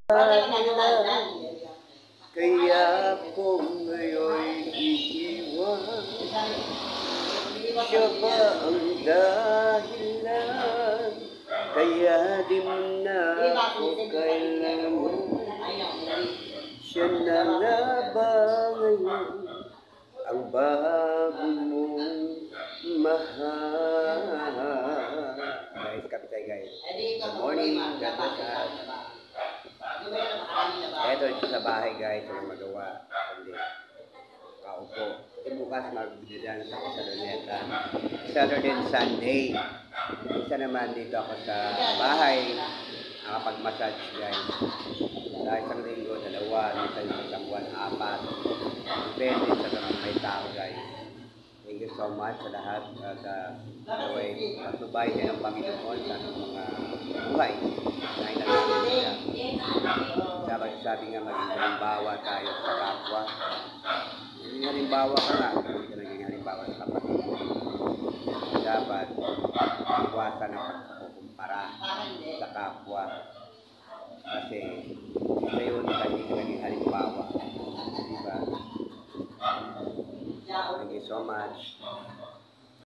Kaya kung ngayon iiwan, siya ba ang dahilan? Kaya di mo na ako kailangan. Siya na nga ba ngayon ang bago mong mahal? Guys, kapitay guys. Good morning. God bless us. Eto sa bahay guys, walang magawa. Kundi kaupo. Bukas magbibigyan ako sa Luneta. Saturday and Sunday. Isa naman dito ako sa bahay. Nakapag-massage guys. Sa isang linggo, dalawa. Sa isang buwan, 4. Depende sa tamang may tao guys. Thank you so much sa lahat. Anyway, matubay din ang Panginoon sa ating mga buhay. Nainagawin niya. Sabi nga maging halimbawa tayo sa kapwa. Maging halimbawa ka nga. Hindi ka naging halimbawa sa kapatid. Dapat iwasan ang pagkukumpara sa kapwa. Kasi isa yun na hindi ka naging halimbawa. Diba? Thank you so much.